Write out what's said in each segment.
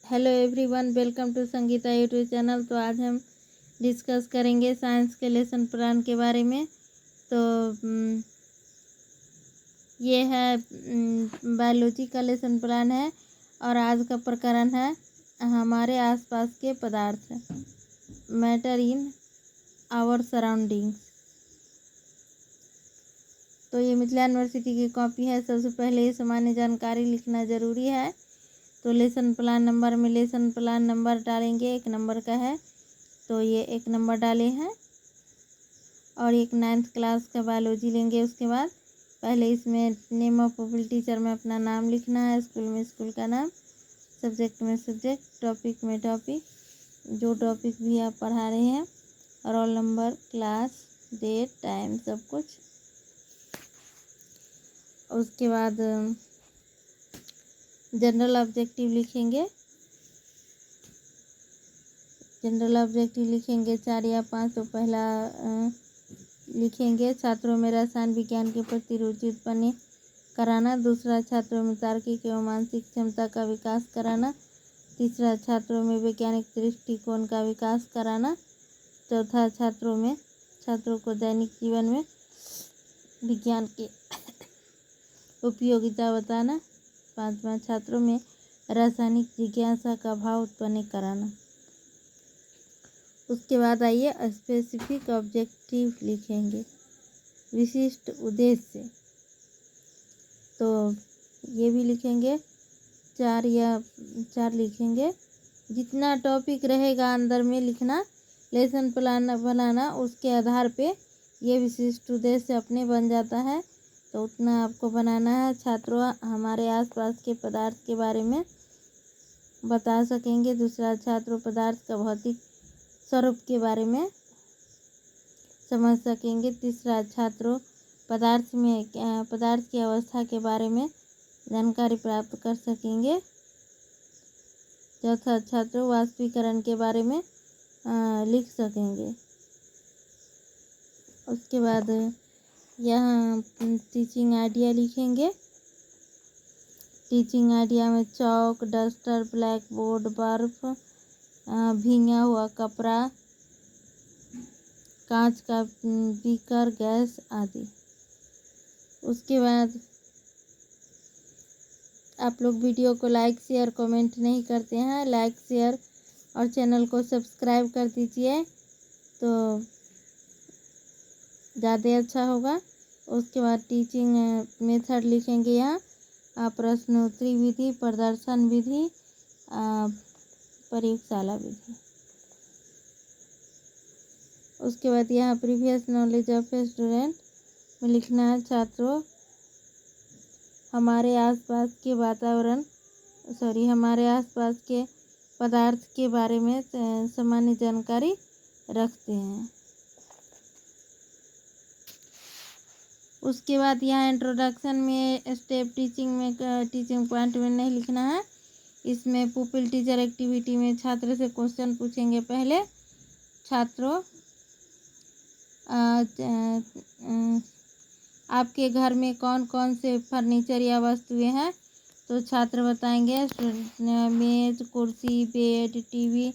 Hello everyone, welcome to Sangeeta YouTube channel. तो आज हम डिस्कस करेंगे साइंस के लेसन प्लान के बारे में। तो ये है बायोलॉजी का लेसन प्लान है और आज का प्रकरण है हमारे आसपास के पदार्थ, मैटर इन आवर सराउंडिंग्स। तो ये मिथिला यूनिवर्सिटी की कॉपी है। सबसे पहले ये सामान्य जानकारी लिखना ज़रूरी है। तो लेसन प्लान नंबर में लेसन प्लान नंबर डालेंगे, 1 नंबर का है तो ये 1 नंबर डाले हैं। और एक 9th क्लास का बायोलॉजी लेंगे। उसके बाद पहले इसमें नेम ऑफ पीपल टीचर में अपना नाम लिखना है, स्कूल में स्कूल का नाम, सब्जेक्ट में सब्जेक्ट, टॉपिक में टॉपिक, जो टॉपिक भी आप पढ़ा रहे हैं, roll number, class, date, time, सब कुछ। उसके बाद जनरल ऑब्जेक्टिव लिखेंगे। जनरल ऑब्जेक्टिव लिखेंगे 4 या 5। तो पहला लिखेंगे छात्रों में रसायन विज्ञान के प्रति रुचि उत्पन्न कराना। दूसरा, छात्रों में तार्किक एवं मानसिक क्षमता का विकास कराना। तीसरा, छात्रों में वैज्ञानिक दृष्टिकोण का विकास कराना। चौथा, छात्रों को दैनिक जीवन में विज्ञान की उपयोगिता बताना। पांचवा, छात्रों में रासायनिक जिज्ञासा का भाव उत्पन्न कराना। उसके बाद आइए स्पेसिफिक ऑब्जेक्टिव लिखेंगे, विशिष्ट उद्देश्य। तो ये भी लिखेंगे 4 लिखेंगे। जितना टॉपिक रहेगा अंदर में लिखना, लेसन प्लान बनाना, उसके आधार पे ये विशिष्ट उद्देश्य अपने बन जाता है। तो उतना आपको बनाना है। छात्रों हमारे आसपास के पदार्थ के बारे में बता सकेंगे। दूसरा, छात्रों पदार्थ का भौतिक स्वरूप के बारे में समझ सकेंगे। तीसरा, छात्रों पदार्थ की अवस्था के बारे में जानकारी प्राप्त कर सकेंगे। चौथा, छात्रों वाष्पीकरण के बारे में लिख सकेंगे। उसके बाद यहाँ टीचिंग आइडिया लिखेंगे। टीचिंग आइडिया में चौक, डस्टर, ब्लैक बोर्ड, बर्फ, भींगा हुआ कपड़ा, कांच का बीकर, गैस आदि। उसके बाद आप लोग वीडियो को लाइक शेयर कमेंट नहीं करते हैं, लाइक शेयर और चैनल को सब्सक्राइब कर दीजिए तो ज़्यादा अच्छा होगा। उसके बाद टीचिंग मेथड लिखेंगे। यहाँ प्रश्नोत्तरी विधि, प्रदर्शन विधि, प्रयोगशाला विधि। उसके बाद यहाँ previous knowledge of a student में लिखना है छात्रों हमारे आसपास के पदार्थ के बारे में सामान्य जानकारी रखते हैं। उसके बाद यहाँ इंट्रोडक्शन में स्टेप टीचिंग पॉइंट में नहीं लिखना है। इसमें पुपिल टीचर एक्टिविटी में छात्र से क्वेश्चन पूछेंगे। पहले छात्रों आपके घर में कौन कौन से फर्नीचर या वस्तुएं हैं। तो छात्र बताएंगे मेज, कुर्सी, बेड, टीवी,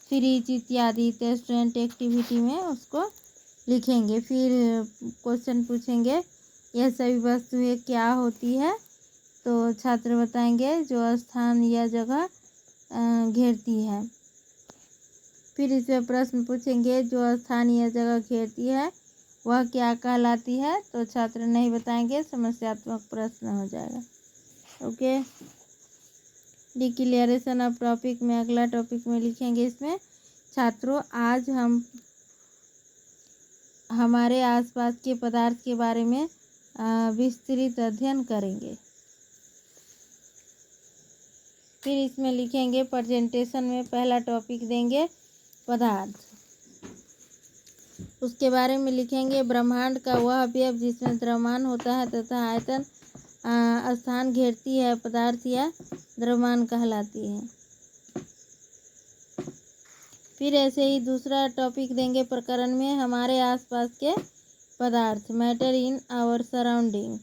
फ्रिज इत्यादि। तो स्टूडेंट एक्टिविटी में उसको लिखेंगे। फिर क्वेश्चन पूछेंगे यह सभी वस्तुएं क्या होती है। तो छात्र बताएंगे जो स्थान या जगह घेरती है। फिर इसमें प्रश्न पूछेंगे जो स्थान या जगह घेरती है वह क्या कहलाती है। तो छात्र नहीं बताएंगे, समस्यात्मक प्रश्न हो जाएगा। ओके, डिक्लेरेशन ऑफ टॉपिक में अगला टॉपिक में लिखेंगे। इसमें छात्रों आज हम हमारे आसपास के पदार्थ के बारे में विस्तृत अध्ययन करेंगे। फिर इसमें लिखेंगे प्रेजेंटेशन में पहला टॉपिक देंगे पदार्थ। उसके बारे में लिखेंगे ब्रह्मांड का वह अवयव जिसमें द्रव्यमान होता है तथा आयतन स्थान घेरती है पदार्थ या द्रव्यमान कहलाती है। फिर ऐसे ही दूसरा टॉपिक देंगे प्रकरण में हमारे आसपास के पदार्थ, मैटर इन आवर सराउंडिंग।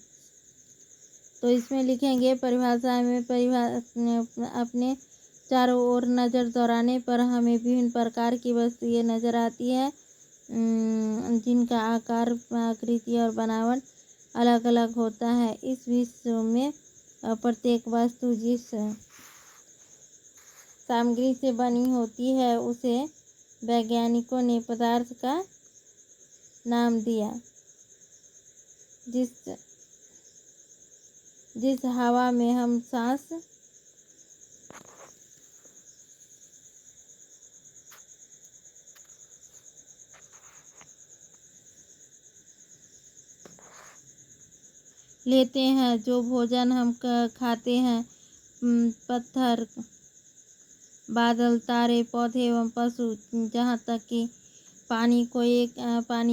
तो इसमें लिखेंगे परिभाषा में अपने चारों ओर नज़र दौड़ाने पर हमें विभिन्न प्रकार की वस्तुएं नज़र आती है, जिनका आकार, आकृति और बनावट अलग अलग होता है। इस विश्व में प्रत्येक वस्तु जिस सामग्री से बनी होती है उसे वैज्ञानिकों ने पदार्थ का नाम दिया। जिस हवा में हम सांस लेते हैं, जो भोजन हम खाते हैं, पत्थर, बादल, तारे, पौधे एवं पशु, जहाँ तक कि पानी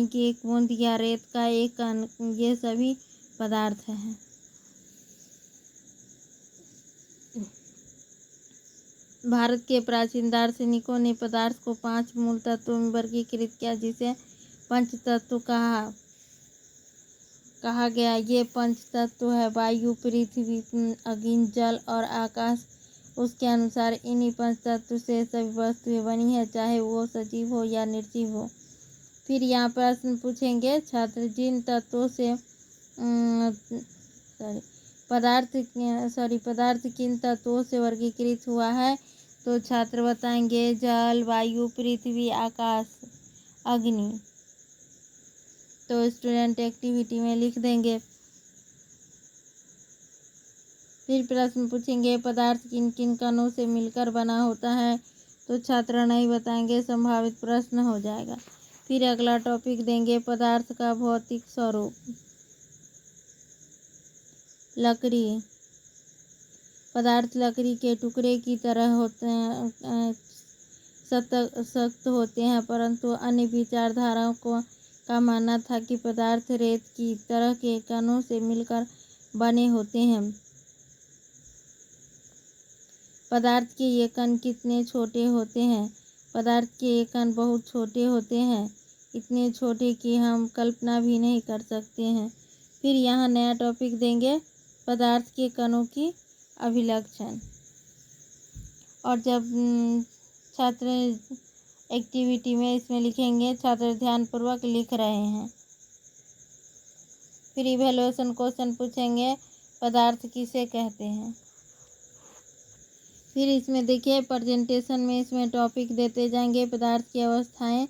की एक बूंद या रेत का एक कण, ये सभी पदार्थ हैं। भारत के प्राचीन दार्शनिकों ने पदार्थ को 5 मूल तत्वों में वर्गीकृत किया, जिसे पंच तत्व कहा गया। ये पंच तत्व है वायु, पृथ्वी, अग्नि, जल और आकाश। उसके अनुसार इन्हीं पंच तत्व से सभी वस्तुएं बनी है, चाहे वो सजीव हो या निर्जीव हो। फिर यहाँ प्रश्न पूछेंगे छात्र, जिन तत्वों से पदार्थ किन तत्वों से वर्गीकृत हुआ है, तो छात्र बताएंगे जल, वायु, पृथ्वी, आकाश, अग्नि। तो स्टूडेंट एक्टिविटी में लिख देंगे। फिर प्रश्न पूछेंगे पदार्थ किन किन कणों से मिलकर बना होता है, तो छात्र नहीं बताएंगे, संभावित प्रश्न हो जाएगा। फिर अगला टॉपिक देंगे पदार्थ का भौतिक स्वरूप। लकड़ी। पदार्थ लकड़ी के टुकड़े की तरह होते हैं, सख्त होते हैं, परंतु अन्य विचारधाराओं का मानना था कि पदार्थ रेत की तरह के कणों से मिलकर बने होते हैं। पदार्थ के ये कण कितने छोटे होते हैं? पदार्थ के ये कण बहुत छोटे होते हैं, इतने छोटे कि हम कल्पना भी नहीं कर सकते हैं। फिर यहाँ नया टॉपिक देंगे पदार्थ के कणों की अभिलक्षण। और जब छात्र एक्टिविटी में इसमें लिखेंगे, छात्र ध्यानपूर्वक लिख रहे हैं। फिर इवैल्यूएशन क्वेश्चन पूछेंगे, पदार्थ किसे कहते हैं। फिर इसमें देखिए प्रेजेंटेशन में इसमें टॉपिक देते जाएंगे पदार्थ की अवस्थाएं,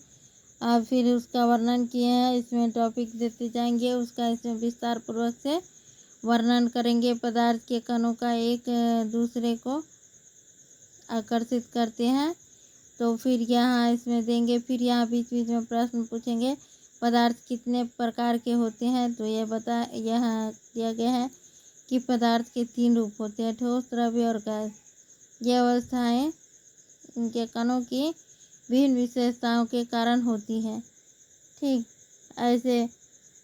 और फिर उसका वर्णन किए हैं, इसमें टॉपिक देते जाएंगे, उसका इसमें विस्तार पूर्वक से वर्णन करेंगे। पदार्थ के कणों का एक दूसरे को आकर्षित करते हैं, तो फिर यहाँ इसमें देंगे। फिर यहाँ बीच बीच में प्रश्न पूछेंगे, पदार्थ कितने प्रकार के होते हैं, तो यहाँ दिया गया है कि पदार्थ के 3 रूप होते हैं, ठोस, द्रव्य और गैस। ये अवस्थाएं इनके कणों की विभिन्न विशेषताओं के कारण होती है। ठीक, ऐसे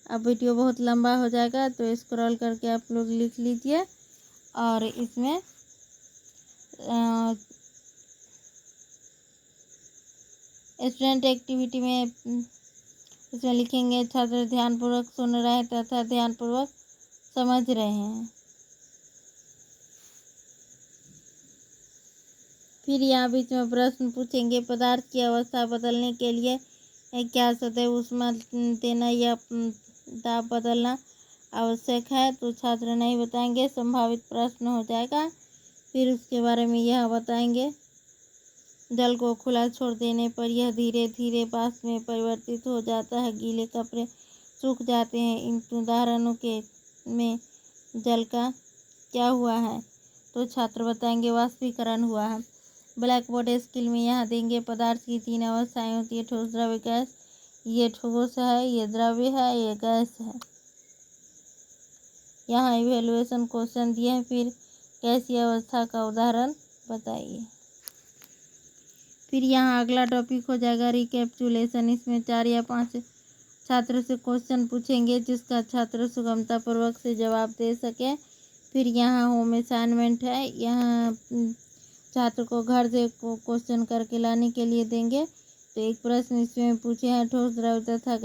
अब वीडियो बहुत लंबा हो जाएगा, तो स्क्रॉल करके आप लोग लिख लीजिए। और इसमें स्टूडेंट एक्टिविटी में इसमें लिखेंगे, छात्र ध्यानपूर्वक सुन रहे हैं तथा ध्यानपूर्वक समझ रहे हैं। फिर यहाँ बीच में प्रश्न पूछेंगे, पदार्थ की अवस्था बदलने के लिए क्या सदैव ऊष्मा देना या दाब बदलना आवश्यक है, तो छात्र नहीं बताएंगे, संभावित प्रश्न हो जाएगा। फिर उसके बारे में यह बताएंगे, जल को खुला छोड़ देने पर यह धीरे धीरे वाष्प में परिवर्तित हो जाता है, गीले कपड़े सूख जाते हैं, इन उदाहरणों में जल का क्या हुआ है, तो छात्र बताएंगे वाष्पीकरण हुआ है। ब्लैक बोर्ड स्किल में यहाँ देंगे पदार्थ की 3 अवस्थाएं होती है, ठोस, द्रव्य, गैस। ये ठोस है, ये द्रव्य है, ये गैस है। यहाँ इवैल्यूएशन क्वेश्चन दिए हैं, फिर गैसीय अवस्था का उदाहरण बताइए। फिर यहाँ अगला टॉपिक हो जाएगा रिकैप्चुलेशन। इसमें 4 या 5 छात्र से क्वेश्चन पूछेंगे, जिसका छात्र सुगमतापूर्वक से जवाब दे सके। फिर यहाँ होम असाइनमेंट है, यहाँ छात्र को घर से क्वेश्चन करके लाने के लिए देंगे। तो एक प्रश्न इसमें पूछे हैं, ठोस, द्रव्य तथा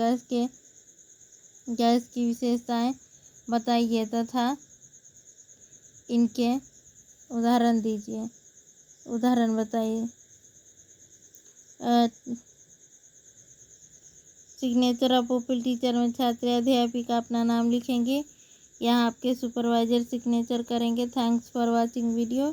गैस की विशेषताएं बताइए तथा इनके उदाहरण दीजिए। उदाहरण बताइए। सिग्नेचर ऑफ पुपिल टीचर में छात्र या अध्यापिका अपना नाम लिखेंगे। यहाँ आपके सुपरवाइजर सिग्नेचर करेंगे। Thanks for watching video.